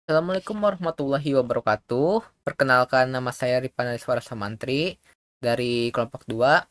Assalamualaikum warahmatullahi wabarakatuh. Perkenalkan, nama saya Ripaniswara Samantri dari kelompok 2.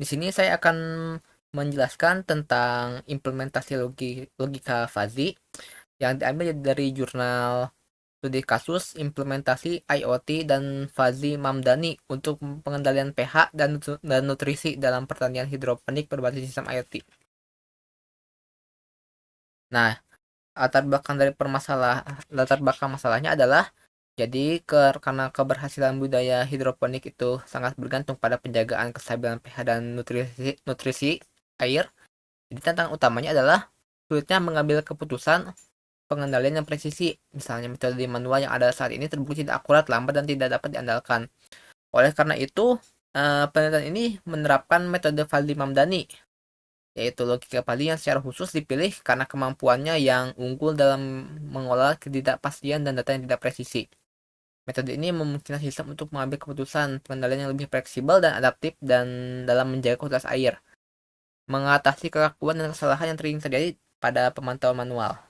Di sini saya akan menjelaskan tentang implementasi logika fuzzy yang diambil dari jurnal studi kasus implementasi IoT dan fuzzy Mamdani untuk pengendalian pH dan nutrisi dalam pertanian hidroponik berbasis sistem IoT. Nah, latar belakang masalahnya adalah jadi karena keberhasilan budaya hidroponik itu sangat bergantung pada penjagaan kestabilan pH dan nutrisi air. Jadi tantangan utamanya adalah sulitnya mengambil keputusan pengendalian yang presisi. Misalnya metode manual yang ada saat ini terbukti tidak akurat, lambat, dan tidak dapat diandalkan. Oleh karena itu, penelitian ini menerapkan metode Fadli-Mamdani, yaitu logika Fadli yang secara khusus dipilih karena kemampuannya yang unggul dalam mengolah ketidakpastian dan data yang tidak presisi. Metode ini memungkinkan sistem untuk mengambil keputusan pengendalian yang lebih fleksibel dan adaptif dan dalam menjaga kualitas air, mengatasi kekakuan dan kesalahan yang sering terjadi pada pemantauan manual.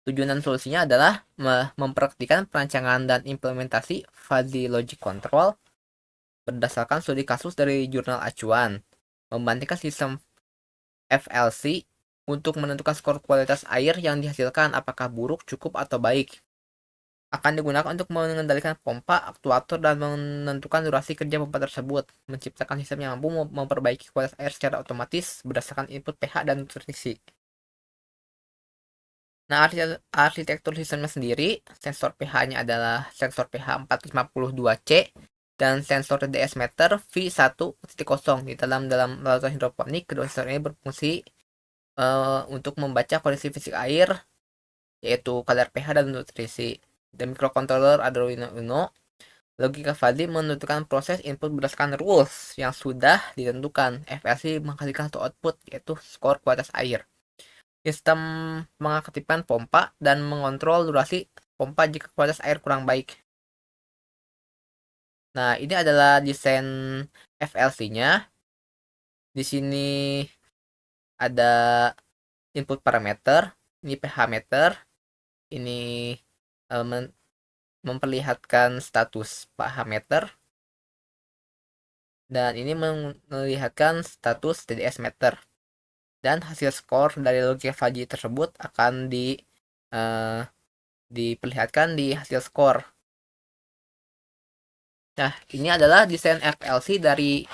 Tujuan dan solusinya adalah mempraktikkan perancangan dan implementasi fuzzy logic control berdasarkan studi kasus dari jurnal acuan, membandingkan sistem FLC untuk menentukan skor kualitas air yang dihasilkan apakah buruk, cukup, atau baik. Akan digunakan untuk mengendalikan pompa, aktuator, dan menentukan durasi kerja pompa tersebut, menciptakan sistem yang mampu memperbaiki kualitas air secara otomatis berdasarkan input pH dan nutrisi. Nah, arsitektur sistemnya sendiri, sensor pH-nya adalah sensor pH 452C dan sensor TDS meter V1.0. Di dalam laboratorium hidroponik, kedua sensor ini berfungsi untuk membaca kondisi fisik air, yaitu kadar pH dan nutrisi. Dan microcontroller Arduino Uno, logika Fadli menentukan proses input berdasarkan rules yang sudah ditentukan. FLC menghasilkan satu output, yaitu skor kualitas air. Sistem mengaktifkan pompa dan mengontrol durasi pompa jika kualitas air kurang baik. Nah, ini adalah desain FLC-nya. Di sini ada input parameter, ini pH meter, ini memperlihatkan status pH meter, dan ini melihatkan status TDS meter. Dan hasil skor dari logika Fuzzy tersebut akan uh, diperlihatkan di hasil skor. Nah, ini adalah desain FLC dari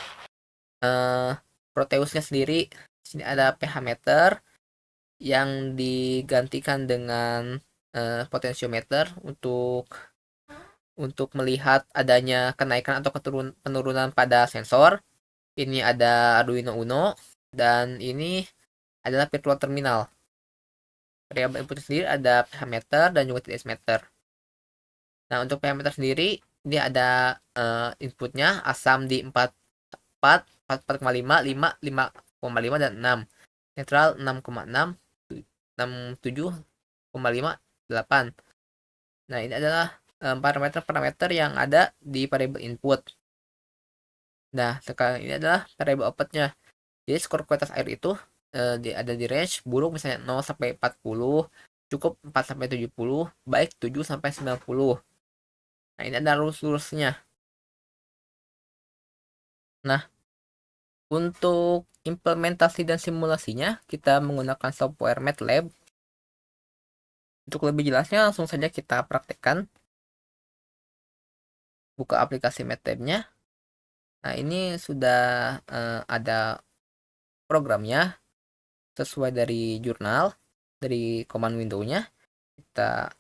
Proteusnya sendiri. Di sini ada pH meter yang digantikan dengan potensiometer untuk melihat adanya kenaikan atau penurunan pada sensor. Ini ada Arduino Uno dan ini adalah virtual terminal. Variabel input sendiri ada pH meter dan juga TDS meter. Nah, untuk pH meter sendiri dia ada inputnya asam di 4,4, 4,5, 5, 5,5, dan 6. Netral 6,6, 67,5, 8. Nah, ini adalah parameter-parameter yang ada di variabel input. Nah, sekarang ini adalah variabel outputnya. Jadi skor kualitas air itu ada di range buruk misalnya 0 sampai 40, cukup 4 sampai 70, baik 7 sampai 90. Nah, ini ada rules-rulesnya. Nah, untuk implementasi dan simulasinya, kita menggunakan software MATLAB. Untuk lebih jelasnya, langsung saja kita praktekkan. Buka aplikasi MATLAB-nya. Nah, ini sudah ada programnya sesuai dari jurnal, dari command window-nya. Kita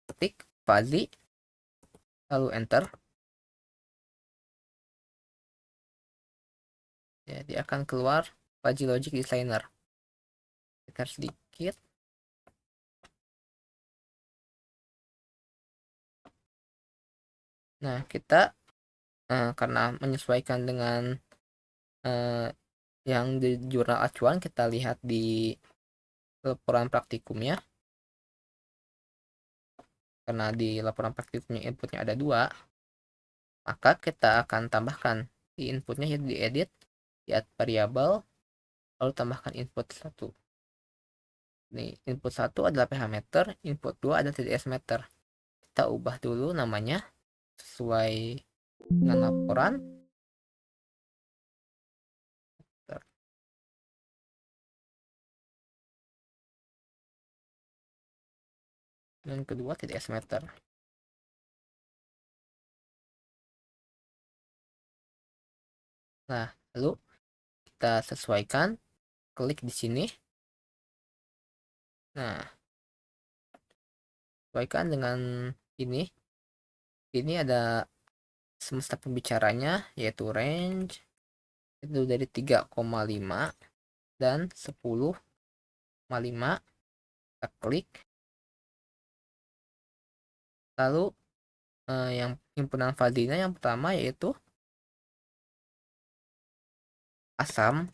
ketik fuzzy, lalu enter. Jadi akan keluar Fuzzy Logic Designer. Kita sedikit. Nah, kita karena menyesuaikan dengan yang di jurnal acuan, kita lihat di laporan praktikumnya. Karena di laporan praktikumnya inputnya ada 2, maka kita akan tambahkan di inputnya, yaitu di edit, di add variable, lalu tambahkan input 1. Nih, input 1 adalah pH meter, input 2 adalah TDS meter. Kita ubah dulu namanya sesuai dengan laporan. Dan kedua TDS meter. Nah, lalu kita sesuaikan, klik di sini. Nah, sesuaikan dengan ini. Ini ada semesta pembicaranya, yaitu range itu dari 3,5 dan 10,5. Kita klik. Lalu yang himpunan fadinya yang pertama yaitu asam.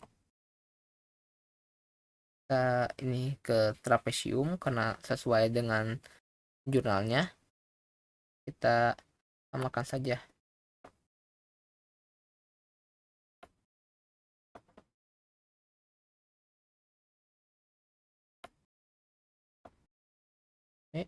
Kita ini ke trapesium karena sesuai dengan jurnalnya. Kita samakan saja. Oke.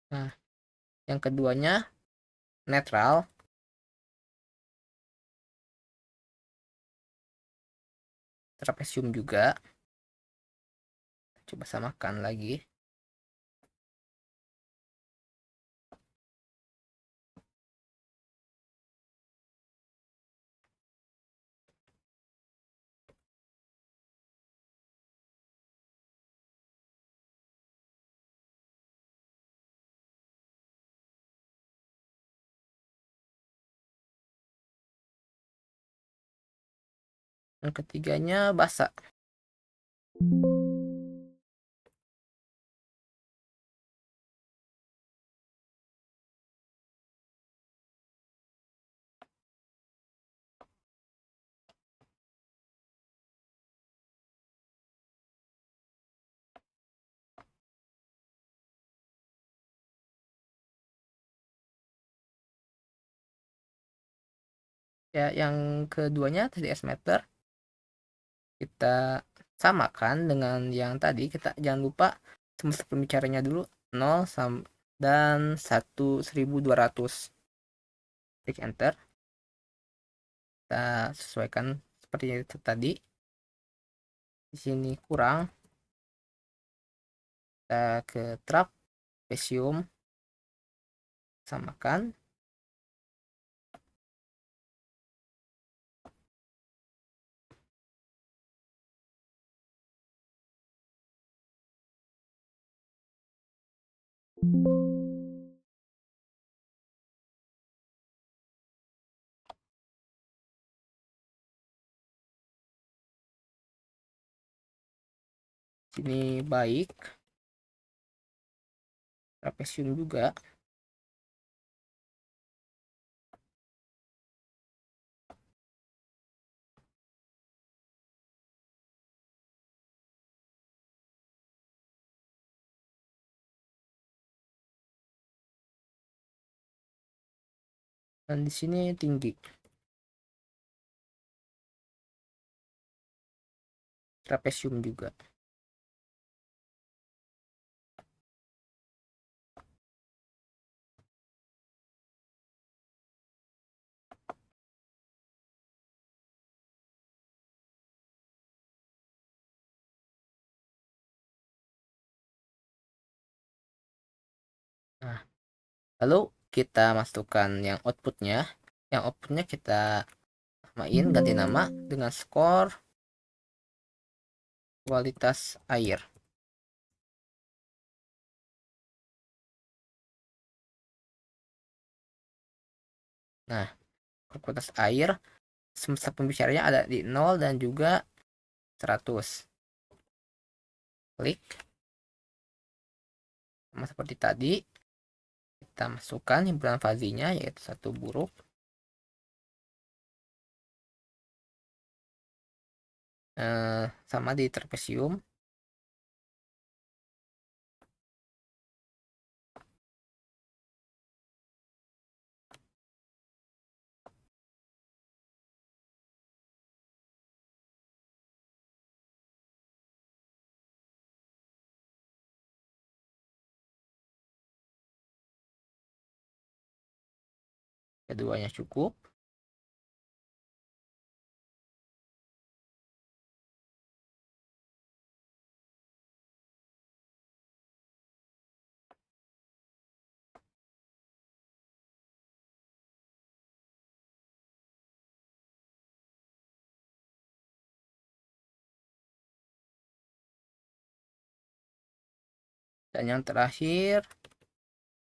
Nah, yang keduanya netral. Trapesium juga. Coba samakan lagi. Yang ketiganya basa. Ya, yang keduanya TDS meter kita samakan dengan yang tadi. Kita jangan lupa semesta pembicaranya dulu 0 dan 1200. Klik enter. Kita sesuaikan seperti itu tadi. Di sini kurang. Kita ke trapesium, samakan. Sini baik. Trapesium juga. Dan di sini tinggi. Trapesium juga. Nah, lalu kita masukkan yang outputnya. Yang outputnya kita samain, ganti nama dengan skor kualitas air. Nah, kualitas air semesta pembicaranya ada di 0 dan juga 100. Klik. Sama seperti tadi, kita masukkan himpunan fazinya yaitu satu buruk. Sama di trapesium. Keduanya cukup. Dan yang terakhir,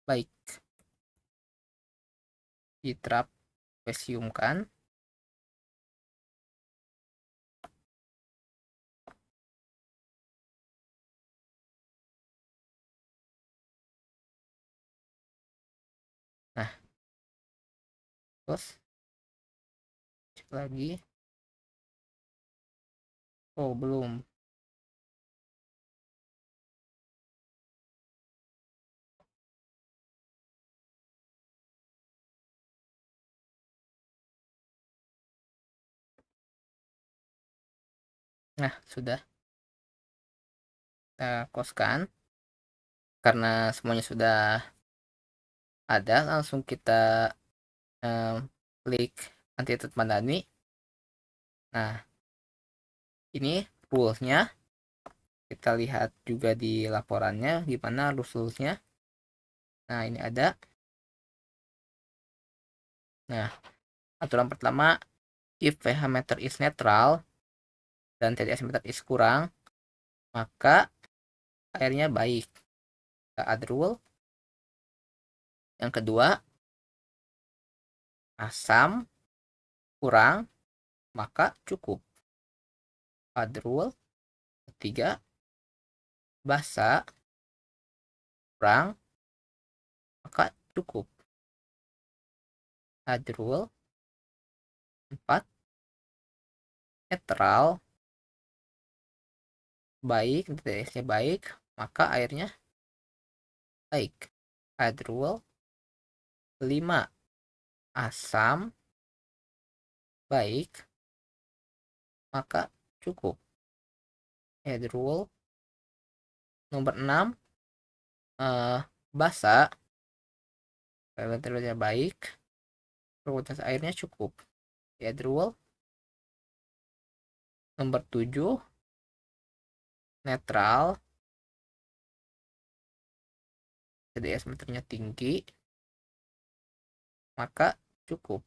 baik, ditrapesiumkan. Nah, terus cek lagi. Oh, belum. Nah, sudah kita close-kan. Karena semuanya sudah ada, langsung kita klik anti-cheat Madani. Nah, ini rules-nya. Kita lihat juga di laporannya gimana rules-nya. Nah, ini ada. Nah, aturan pertama, if pH meter is netral dan TDS meter is kurang, maka airnya baik. Add rule. Yang kedua, asam kurang, maka cukup. Add rule. Ketiga, basa kurang, maka cukup. Add rule. 4, netral baik, TDS-nya baik, maka airnya baik. Add rule. 5, asam baik, maka cukup. Add rule. Nomor 6, basa, TDS-nya baik, kualitas airnya cukup. Add rule. Nomor 7, netral, TDS meternya tinggi, maka cukup.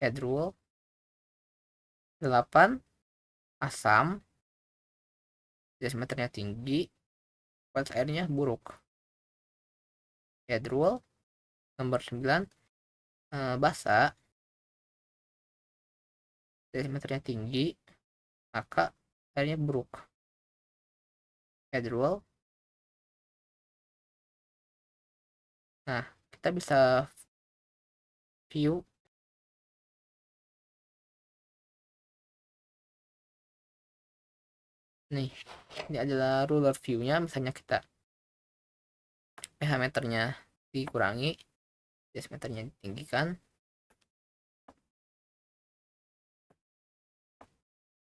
Add rule. 8, asam, TDS meternya tinggi, kualitas airnya buruk. Add rule. Nomor 9, basa, TDS meternya tinggi, maka airnya buruk. Add rule. Nah, kita bisa view nih. Ini adalah ruler view-nya. Misalnya kita pH meternya dikurangi, TDS meternya ditinggikan,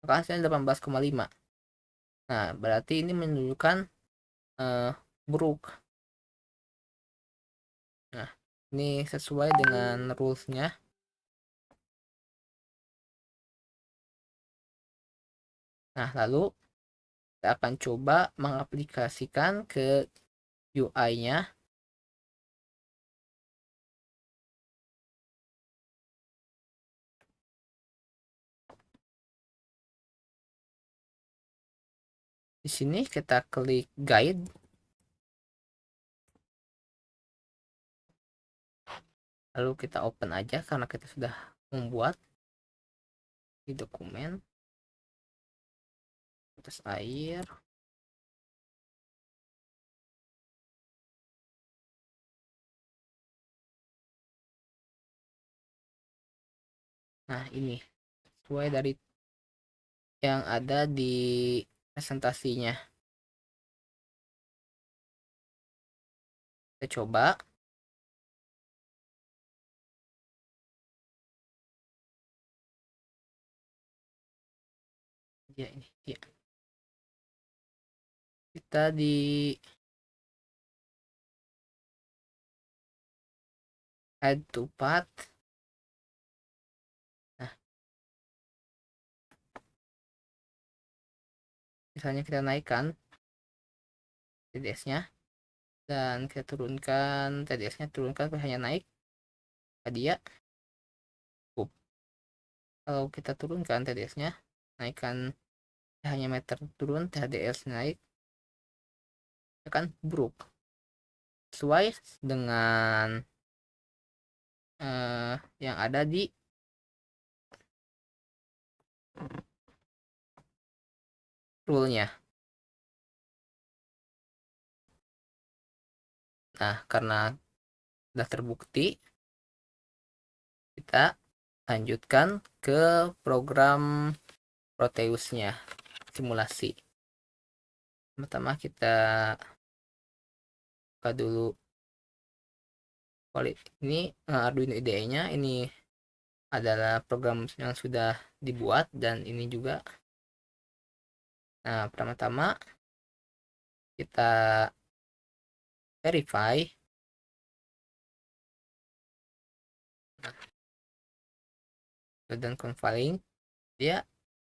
maka hasilnya 18,5. Nah, berarti ini menunjukkan buruk. Nah, ini sesuai dengan rules-nya. Nah, lalu kita akan coba mengaplikasikan ke UI-nya. Di sini kita klik guide. Lalu kita open aja karena kita sudah membuat di dokumen atas air. Nah, ini sesuai dari yang ada di presentasinya. Kita coba. Ya, ini ya. Kita di add to path. Nah, misalnya kita naikkan TDS-nya dan kita turunkan TDS-nya, turunkan pH-nya naik tadi ya. Kalau kita turunkan TDS-nya, naikkan pH-nya meter, turun TDS naik, akan buruk sesuai dengan yang ada di rule-nya. Nah, karena sudah terbukti, kita lanjutkan ke program Proteusnya, simulasi. Pertama kita buka dulu ini Arduino IDE-nya. Ini adalah program yang sudah dibuat dan ini juga. Nah, pertama-tama kita verify. Dan confiling, dia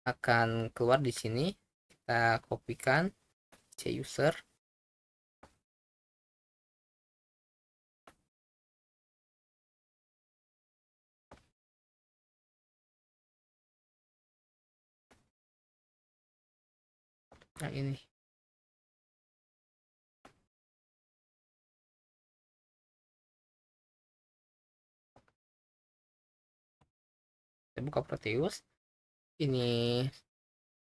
akan keluar di sini. Kita kopikan C user, nah ini kita buka Proteus. Ini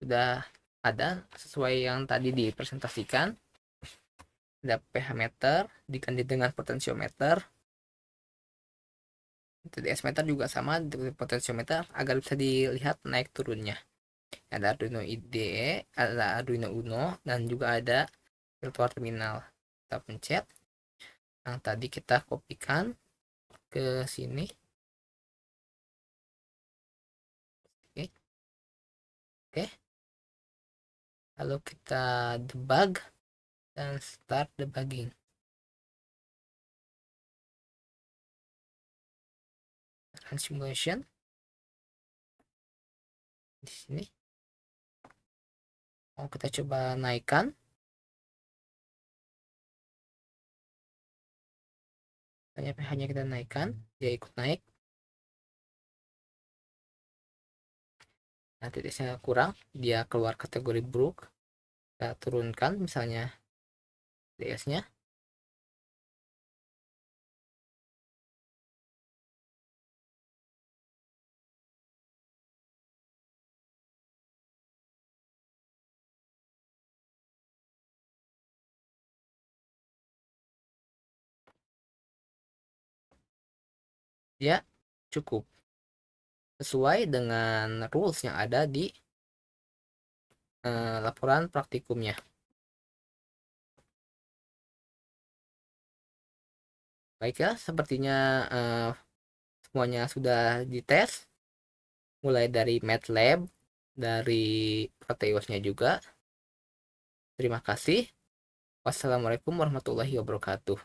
sudah ada sesuai yang tadi dipresentasikan. Ada pH meter diganti dengan potensiometer, TDS meter juga sama dengan potensiometer agar bisa dilihat naik turunnya. Ada Arduino IDE, ada Arduino Uno, dan juga ada virtual terminal. Kita pencet yang tadi kita kopikan ke sini. Oke. Oke. Lalu kita debug dan start debugging. Run simulation di sini. Mau kita coba naikkan. Hanya pH-nya kita naikkan, dia ikut naik. Nanti TDS-nya kurang, dia keluar kategori buruk. Kita turunkan misalnya TDS-nya. Dia cukup sesuai dengan rules yang ada di laporan praktikumnya. Baiklah, sepertinya semuanya sudah dites, mulai dari MATLAB, dari Proteusnya juga. Terima kasih. Wassalamualaikum warahmatullahi wabarakatuh.